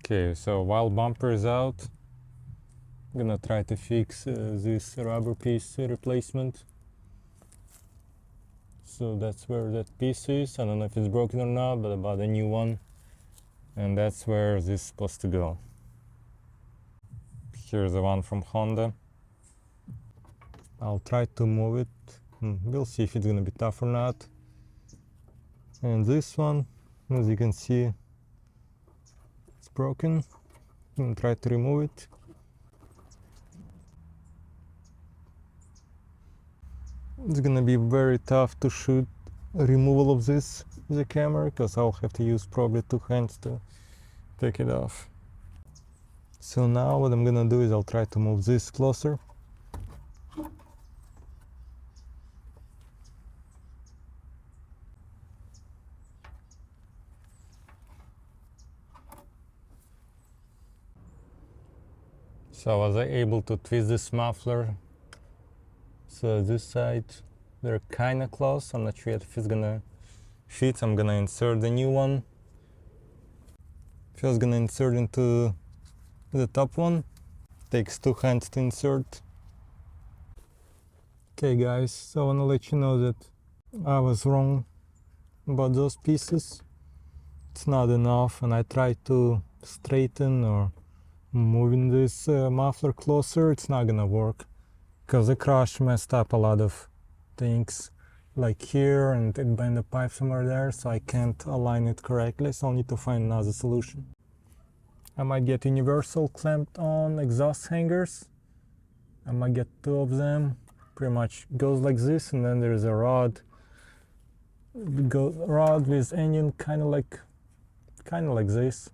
Okay, so while bumper is out, I'm gonna try to fix this rubber piece replacement. So that's where that piece is. I don't know if it's broken or not, but I bought a new one. And that's where this is supposed to go. Here's the one from Honda. I'll try to move it. We'll see if it's gonna be tough or not. And this one, as you can see, it's broken. I'm gonna try to remove it. It's gonna be very tough to shoot removal of this with a camera, because I'll have to use probably 2 hands to take it off. So now what I'm gonna do is I'll try to move this closer. So was I able to twist this muffler? So this side, they're kinda close. I'm not sure yet if it's gonna fit. I'm gonna insert the new one. First gonna insert into the top one. Takes 2 hands to insert. Okay guys, so I wanna let you know that I was wrong about those pieces. It's not enough, and I tried to straighten or moving this muffler closer. It's not gonna work, because the crush messed up a lot of things, like here, and it bent the pipe somewhere there, so I can't align it correctly, so I'll need to find another solution. I might get universal clamped on exhaust hangers. I might get 2 of them. Pretty much goes like this, and then there's a rod with onion kind of like this.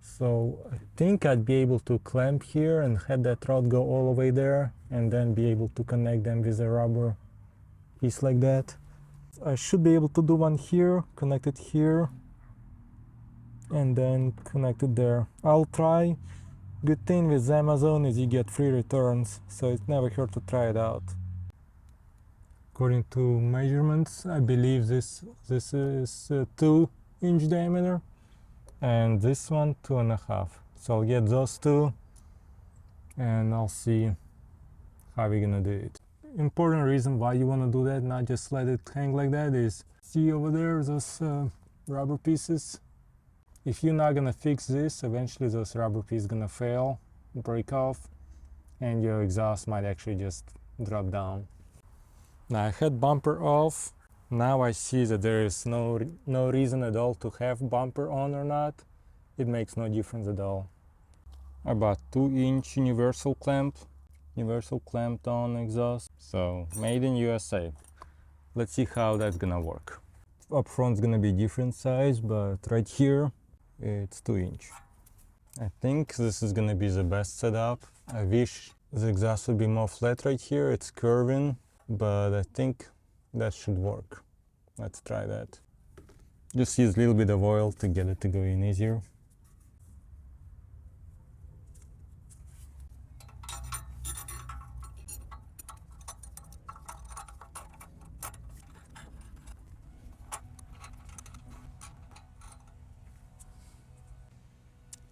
So I think I'd be able to clamp here and have that rod go all the way there, and then be able to connect them with a rubber piece like that. I should be able to do one here, connect it here, and then connect it there. I'll try. Good thing with Amazon is you get free returns, so it never hurt to try it out. According to measurements, I believe this is 2-inch diameter, and this one 2.5. So I'll get those 2, and I'll see how we're gonna do it. Important reason why you want to do that, not just let it hang like that, is see over there those rubber pieces. If you're not gonna fix this, eventually those rubber pieces gonna fail, break off, and your exhaust might actually just drop down. Now I had bumper off. Now I see that there is no reason at all to have bumper on or not. It makes no difference at all. I bought 2-inch universal clamped on exhaust. So made in USA. Let's see how that's gonna work. Up front's gonna be different size, but right here it's 2-inch. I think this is gonna be the best setup. I wish the exhaust would be more flat right here. It's curving, but I think that should work. Let's try that. Just use a little bit of oil to get it to go in easier.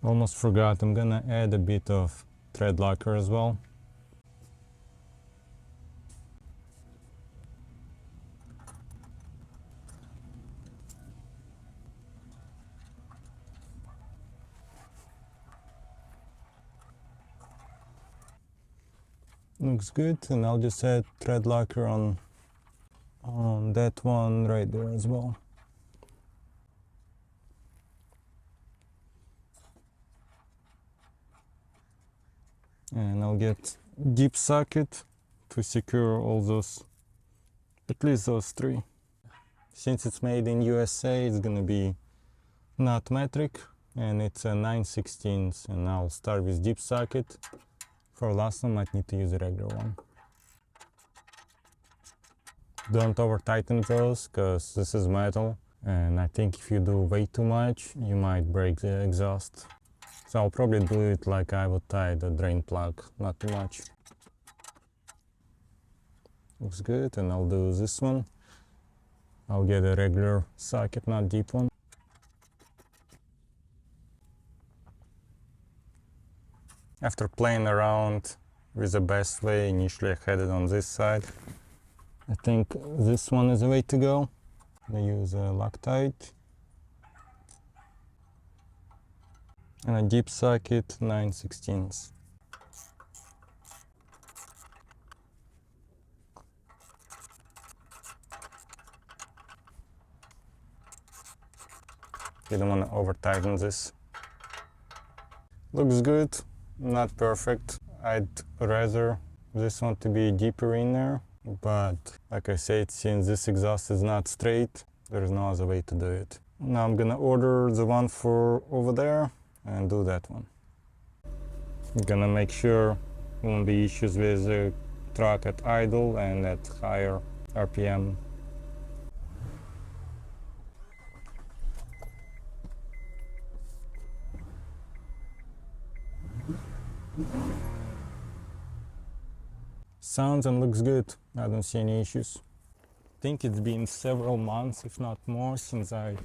Almost forgot, I'm gonna add a bit of thread locker as well. Looks good, and I'll just add thread locker on that one right there as well. And I'll get deep socket to secure all those, at least those 3. Since it's made in USA, it's gonna be not metric, and it's a 9/16, and I'll start with deep socket. For last one, might need to use a regular one. Don't over tighten those, because this is metal, and I think if you do way too much, you might break the exhaust. So I'll probably do it like I would tie the drain plug, not too much. Looks good, and I'll do this one. I'll get a regular socket, not deep one. After playing around with the best way, initially I had it on this side. I think this one is the way to go. I use a Loctite and a deep socket 9/16. You don't want to over tighten this. Looks good, not perfect. I'd rather this one to be deeper in there, but like I said, since this exhaust is not straight, there is no other way to do it. Now I'm gonna order the one for over there and do that one. I'm gonna make sure there won't be issues with the truck at idle and at higher RPM. Sounds and looks good. I don't see any issues. I think it's been several months, if not more, since I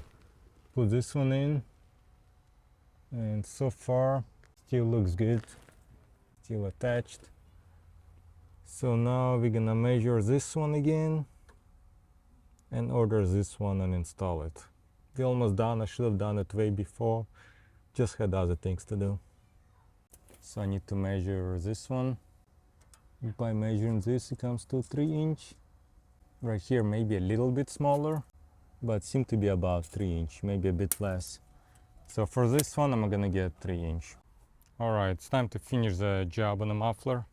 put this one in, and so far still looks good, still attached. So now we're gonna measure this one again and order this one and install it. We're almost done. I should have done it way before, just had other things to do. So I need to measure this one. By measuring this, it comes to 3-inch. Right here maybe a little bit smaller, but seem to be about 3-inch, maybe a bit less. So for this one I'm gonna get 3-inch. Alright, it's time to finish the job on the muffler.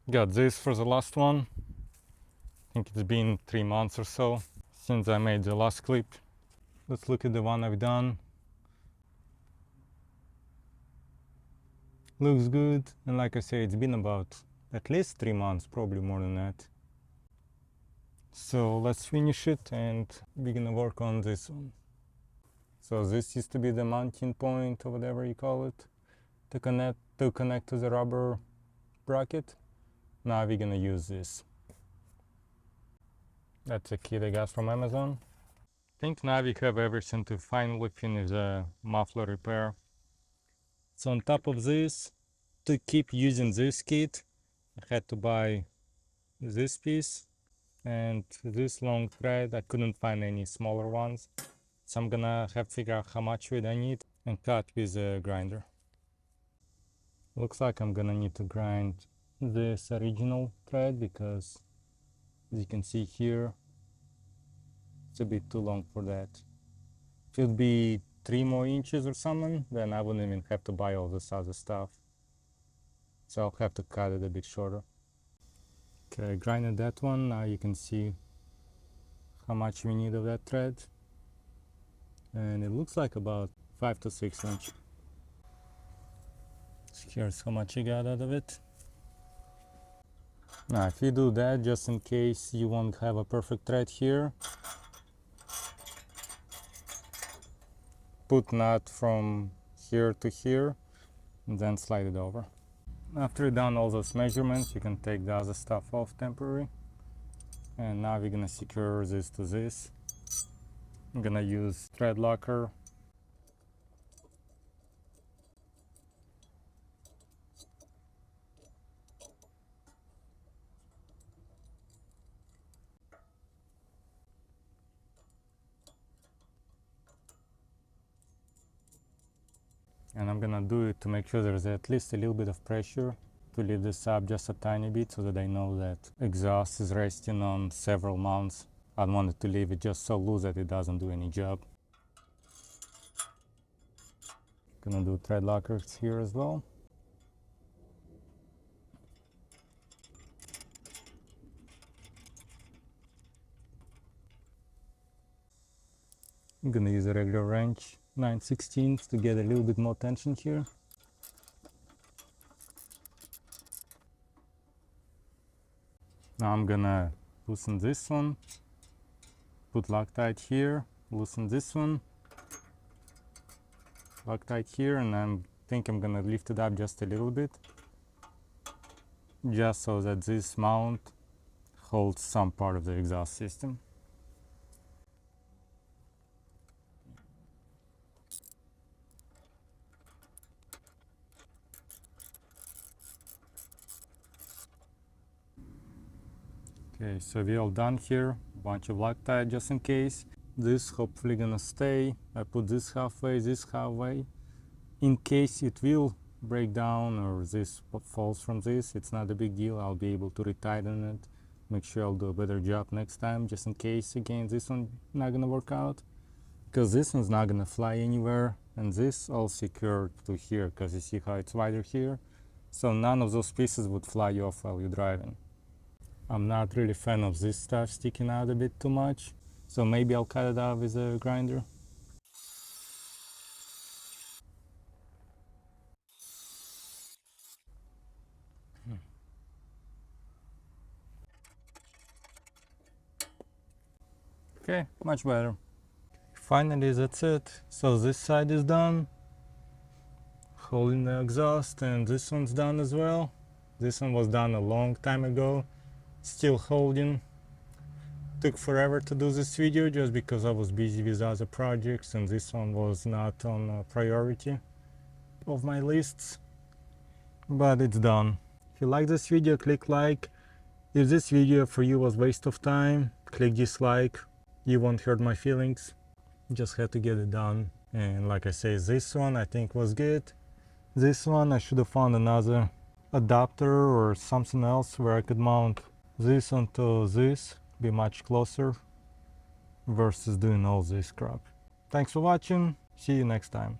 Got this for the last one. I think it's been 3 months or so since I made the last clip. Let's look at the one I've done. Looks good, and like I say, it's been about at least 3 months, probably more than that. So let's finish it and we're gonna work on this one. So this used to be the mounting point or whatever you call it to connect to the rubber bracket. Now we're gonna use this. That's a kit I got from Amazon. I think now we have everything to finally finish the muffler repair. So on top of this, to keep using this kit, I had to buy this piece and this long thread. I couldn't find any smaller ones, so I'm gonna have to figure out how much weight I need and cut with a grinder. Looks like I'm gonna need to grind this original thread because, as you can see here, it's a bit too long for that. If it would be 3 more inches or something, then I wouldn't even have to buy all this other stuff. So I'll have to cut it a bit shorter. Okay, I grinded that one. Now you can see how much we need of that thread. And it looks like about 5 to 6 inch. So here's how much you got out of it. Now if you do that, just in case you won't have a perfect thread here, put knot from here to here and then slide it over. After you've done all those measurements, you can take the other stuff off temporarily. And now we're gonna secure this to this. I'm gonna use thread locker. And I'm gonna do it to make sure there's at least a little bit of pressure to lift this up just a tiny bit so that I know that exhaust is resting on several mounts. I don't want it to leave it just so loose that it doesn't do any job. Gonna do thread lockers here as well. I'm gonna use a regular wrench 9/16 to get a little bit more tension here. Now I'm gonna loosen this one, put Loctite here, loosen this one, Loctite here, and I think I'm gonna lift it up just a little bit, just so that this mount holds some part of the exhaust system. Okay, so we all done here. Bunch of Loctite just in case. This hopefully gonna stay. I put this halfway. In case it will break down or this falls from this, it's not a big deal. I'll be able to retighten it. Make sure I'll do a better job next time, just in case again this one not gonna work out. Because this one's not gonna fly anywhere, and this all secured to here, because you see how it's wider here. So none of those pieces would fly off while you're driving. I'm not really a fan of this stuff sticking out a bit too much, so maybe I'll cut it out with a grinder. Okay, much better. Finally, that's it. So this side is done, holding the exhaust, and this one's done as well. This one was done a long time ago, still holding. Took forever to do this video just because I was busy with other projects, and this one was not on priority of my lists, but it's done. If you like this video, click like. If this video for you was waste of time, click dislike. You won't hurt my feelings. Just had to get it done. And like I say, this one I think was good. This one I should have found another adapter or something else where I could mount this onto this, be much closer versus doing all this crap. Thanks for watching. See you next time.